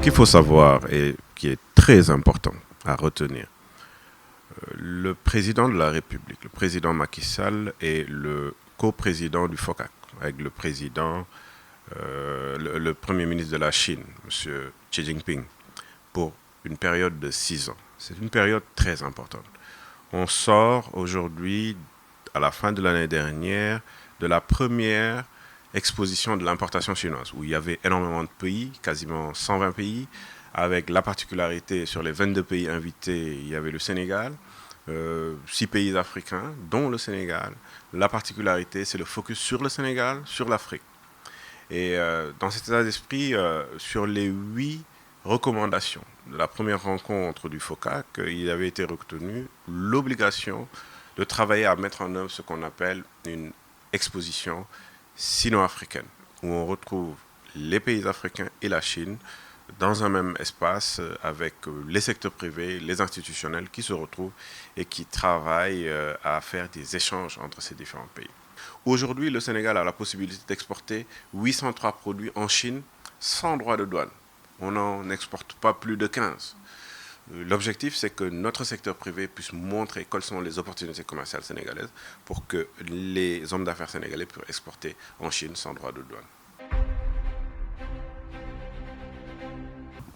qu'il faut savoir et qui est très important à retenir, le président de la République, le président Macky Sall, est le coprésident du FOCAC, avec le président, le premier ministre de la Chine, M. Xi Jinping, pour une période de 6 ans. C'est une période très importante. On sort aujourd'hui, à la fin de l'année dernière, de la première exposition de l'importation chinoise, où il y avait énormément de pays, quasiment 120 pays, avec la particularité, sur les 22 pays invités, il y avait le Sénégal, 6 pays africains, dont le Sénégal. La particularité, c'est le focus sur le Sénégal, sur l'Afrique. Et dans cet état d'esprit, sur les 8 recommandations de la première rencontre du FOCAC, il avait été retenu l'obligation de travailler à mettre en œuvre ce qu'on appelle une exposition sino-africaine, où on retrouve les pays africains et la Chine dans un même espace avec les secteurs privés, les institutionnels qui se retrouvent et qui travaillent à faire des échanges entre ces différents pays. Aujourd'hui, le Sénégal a la possibilité d'exporter 803 produits en Chine sans droit de douane. On n'en exporte pas plus de 15. L'objectif, c'est que notre secteur privé puisse montrer quelles sont les opportunités commerciales sénégalaises pour que les hommes d'affaires sénégalais puissent exporter en Chine sans droit de douane.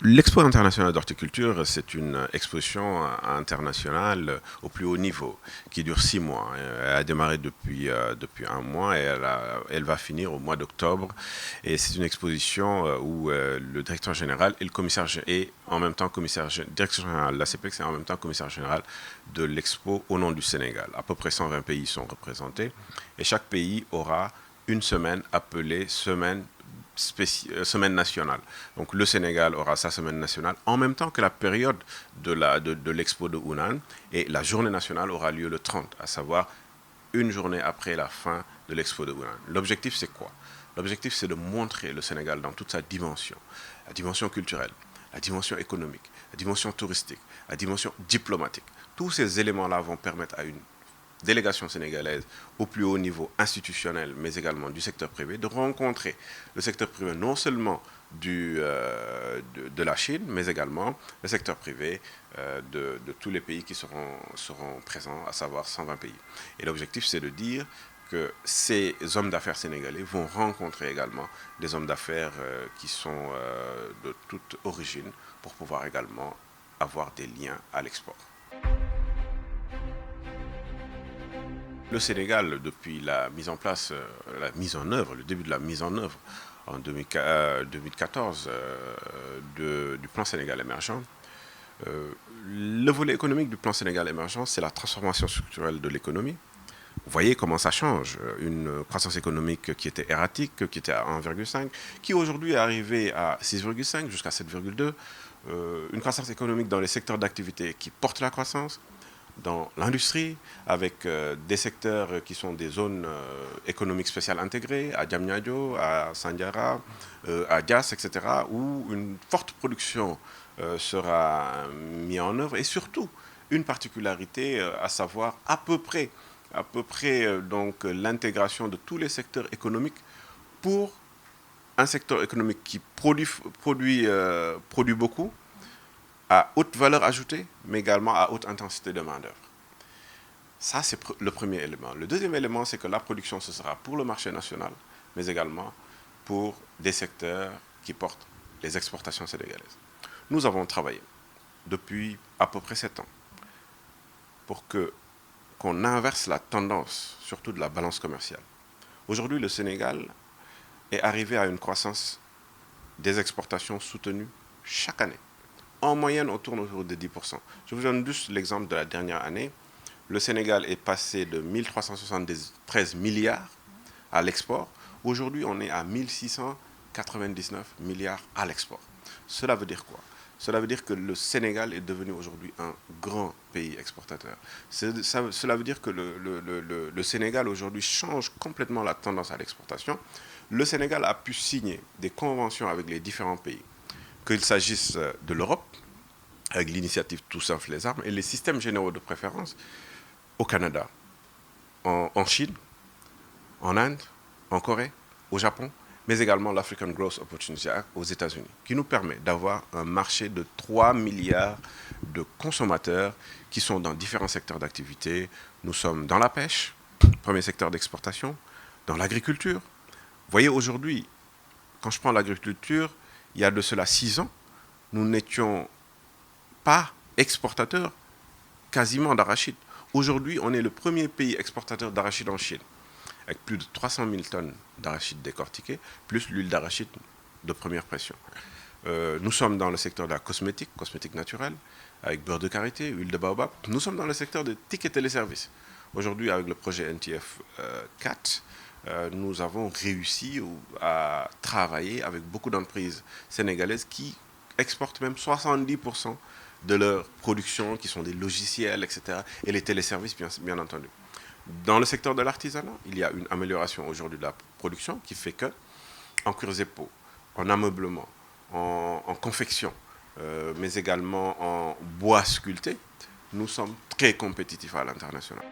L'Expo internationale d'horticulture, c'est une exposition internationale au plus haut niveau qui dure 6 mois. Elle a démarré depuis 1 mois et elle va finir au mois d'octobre. Et c'est une exposition où le directeur général et le commissaire et en même temps directeur général de la CPEX et en même temps commissaire général de l'Expo au nom du Sénégal. À peu près 120 pays sont représentés et chaque pays aura une semaine appelée semaine nationale. Donc le Sénégal aura sa semaine nationale en même temps que la période de l'expo de Hunan, et la journée nationale aura lieu le 30, à savoir une journée après la fin de l'expo de Hunan. L'objectif, c'est quoi? L'objectif, c'est de montrer le Sénégal dans toute sa dimension. La dimension culturelle, la dimension économique, la dimension touristique, la dimension diplomatique. Tous ces éléments-là vont permettre à une délégation sénégalaise au plus haut niveau institutionnel, mais également du secteur privé, de rencontrer le secteur privé non seulement de la Chine, mais également le secteur privé de tous les pays qui seront présents, à savoir 120 pays. Et l'objectif, c'est de dire que ces hommes d'affaires sénégalais vont rencontrer également des hommes d'affaires qui sont de toute origine pour pouvoir également avoir des liens à l'export. Le Sénégal, depuis la mise en œuvre, le début de la mise en œuvre en 2014 du plan Sénégal émergent, le volet économique du plan Sénégal émergent, c'est la transformation structurelle de l'économie. Vous voyez comment ça change. Une croissance économique qui était erratique, qui était à 1,5, qui aujourd'hui est arrivée à 6,5 jusqu'à 7,2. Une croissance économique dans les secteurs d'activité qui portent la croissance, dans l'industrie, avec des secteurs qui sont des zones économiques spéciales intégrées, à Diamniadio, à Sandiara, à Dias, etc., où une forte production sera mise en œuvre, et surtout une particularité, à savoir à peu près donc l'intégration de tous les secteurs économiques pour un secteur économique qui produit beaucoup, à haute valeur ajoutée, mais également à haute intensité de main-d'œuvre. Ça, c'est le premier élément. Le deuxième élément, c'est que la production, ce sera pour le marché national, mais également pour des secteurs qui portent les exportations sénégalaises. Nous avons travaillé depuis à peu près 7 ans pour qu'on inverse la tendance, surtout de la balance commerciale. Aujourd'hui, le Sénégal est arrivé à une croissance des exportations soutenues chaque année. En moyenne, on tourne autour de 10%. Je vous donne juste l'exemple de la dernière année. Le Sénégal est passé de 1373 milliards à l'export. Aujourd'hui, on est à 1699 milliards à l'export. Cela veut dire quoi? Cela veut dire que le Sénégal est devenu aujourd'hui un grand pays exportateur. Cela veut dire que le Sénégal aujourd'hui change complètement la tendance à l'exportation. Le Sénégal a pu signer des conventions avec les différents pays, qu'il s'agisse de l'Europe, avec l'initiative Tous sauf les armes, et les systèmes généraux de préférence au Canada, en Chine, en Inde, en Corée, au Japon, mais également l'African Growth Opportunity Act aux États-Unis, qui nous permet d'avoir un marché de 3 milliards de consommateurs qui sont dans différents secteurs d'activité. Nous sommes dans la pêche, premier secteur d'exportation, dans l'agriculture. Vous voyez, aujourd'hui, quand je prends l'agriculture, il y a de cela 6 ans, nous n'étions pas exportateurs quasiment d'arachide. Aujourd'hui, on est le premier pays exportateur d'arachide en Chine, avec plus de 300 000 tonnes d'arachide décortiquée, plus l'huile d'arachide de première pression. Nous sommes dans le secteur de la cosmétique naturelle, avec beurre de karité, huile de baobab. Nous sommes dans le secteur des tickets téléservices. Aujourd'hui, avec le projet NTF 4, nous avons réussi à travailler avec beaucoup d'entreprises sénégalaises qui exportent même 70% de leur production, qui sont des logiciels, etc., et les téléservices, bien entendu. Dans le secteur de l'artisanat, il y a une amélioration aujourd'hui de la production qui fait que, en cuirs et peaux, en ameublement, en confection, mais également en bois sculpté, nous sommes très compétitifs à l'international.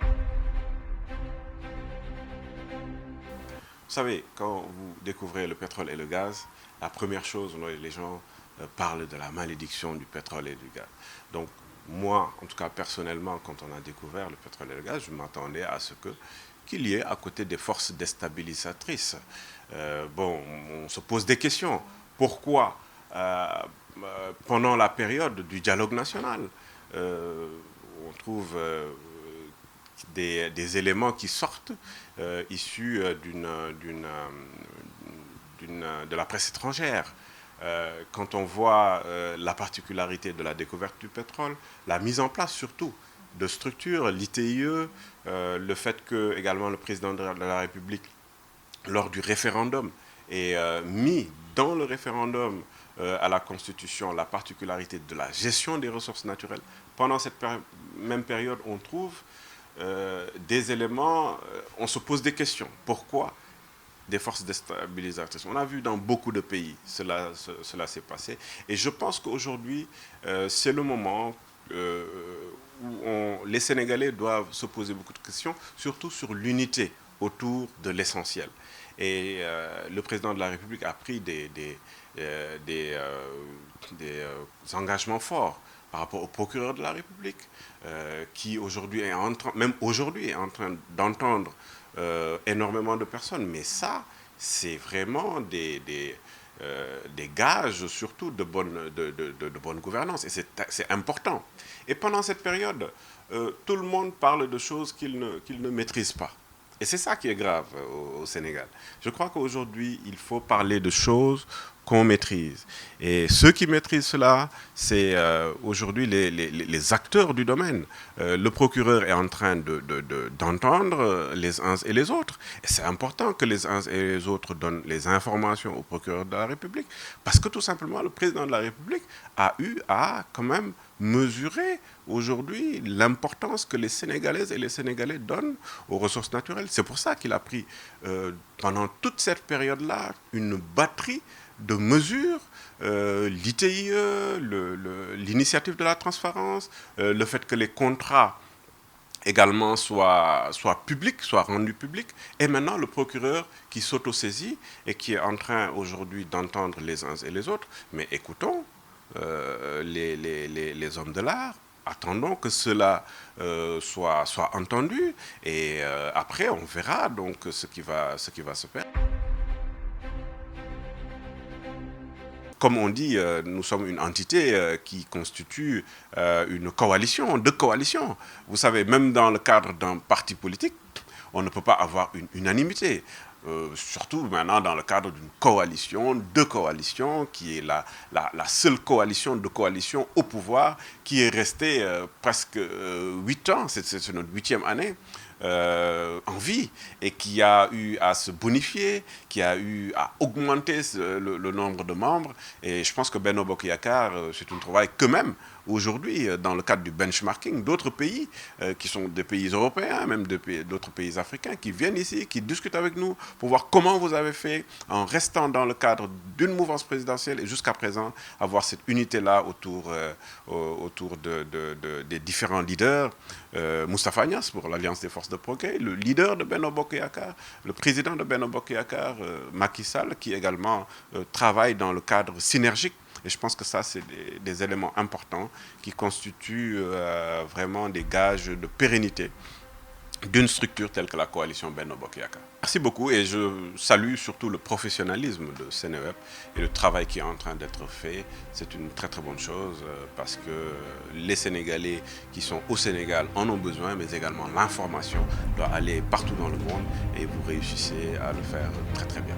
Vous savez, quand vous découvrez le pétrole et le gaz, la première chose, les gens parlent de la malédiction du pétrole et du gaz. Donc, moi, en tout cas personnellement, quand on a découvert le pétrole et le gaz, je m'attendais à ce qu'il y ait à côté des forces déstabilisatrices. On se pose des questions. Pourquoi, pendant la période du dialogue national, on trouve des éléments qui sortent issus de la presse étrangère. Quand on voit la particularité de la découverte du pétrole, la mise en place surtout de structures, l'ITIE, le fait que également le président de la République, lors du référendum, ait mis dans le référendum à la Constitution la particularité de la gestion des ressources naturelles. Pendant cette même période, on trouve des éléments, on se pose des questions. Pourquoi des forces déstabilisatrices? On a vu dans beaucoup de pays cela s'est passé. Et je pense qu'aujourd'hui, c'est le moment où les Sénégalais doivent se poser beaucoup de questions, surtout sur l'unité autour de l'essentiel. Et le président de la République a pris des engagements forts par rapport au procureur de la République, qui aujourd'hui est en train d'entendre énormément de personnes. Mais ça, c'est vraiment des gages surtout de bonne gouvernance. Et c'est important. Et pendant cette période, tout le monde parle de choses qu'il ne maîtrise pas. Et c'est ça qui est grave au Sénégal. Je crois qu'aujourd'hui, il faut parler de choses qu'on maîtrise. Et ceux qui maîtrisent cela, c'est aujourd'hui les acteurs du domaine. Le procureur est en train d'entendre les uns et les autres. Et c'est important que les uns et les autres donnent les informations au procureur de la République, parce que tout simplement, le président de la République a eu à quand même mesurer aujourd'hui l'importance que les Sénégalaises et les Sénégalais donnent aux ressources naturelles. C'est pour ça qu'il a pris, pendant toute cette période-là, une batterie de mesures, l'ITIE, l'initiative de la transparence, le fait que les contrats également soient publics, soient rendus publics, et maintenant le procureur qui s'autosaisit et qui est en train aujourd'hui d'entendre les uns et les autres. Mais écoutons les hommes de l'art, attendons que cela soit entendu, et après on verra donc ce qui va se faire. Comme on dit, nous sommes une entité qui constitue une coalition, deux coalitions. Vous savez, même dans le cadre d'un parti politique, on ne peut pas avoir une unanimité. Surtout maintenant dans le cadre d'une coalition, deux coalitions, qui est la seule coalition de coalitions au pouvoir, qui est restée presque 8 ans, c'est notre 8e année, en vie, et qui a eu à se bonifier, qui a eu à augmenter le nombre de membres. Et je pense que Benno Bokk Yakaar, c'est une trouvaille qu'eux-mêmes aujourd'hui, dans le cadre du benchmarking, d'autres pays qui sont des pays européens, même d'autres pays africains, qui viennent ici, qui discutent avec nous pour voir comment vous avez fait en restant dans le cadre d'une mouvance présidentielle et jusqu'à présent avoir cette unité-là autour des différents leaders. Moustapha Niasse pour l'Alliance des forces de progrès, le leader de Benno Bokk Yakaar, le président de Benno Bokk Yakaar, Macky Sall, qui également travaille dans le cadre synergique. Et je pense que ça, c'est des éléments importants qui constituent vraiment des gages de pérennité d'une structure telle que la coalition Benno Bokk Yakaar. Merci beaucoup et je salue surtout le professionnalisme de Seneweb et le travail qui est en train d'être fait. C'est une très très bonne chose parce que les Sénégalais qui sont au Sénégal en ont besoin, mais également l'information doit aller partout dans le monde et vous réussissez à le faire très très bien.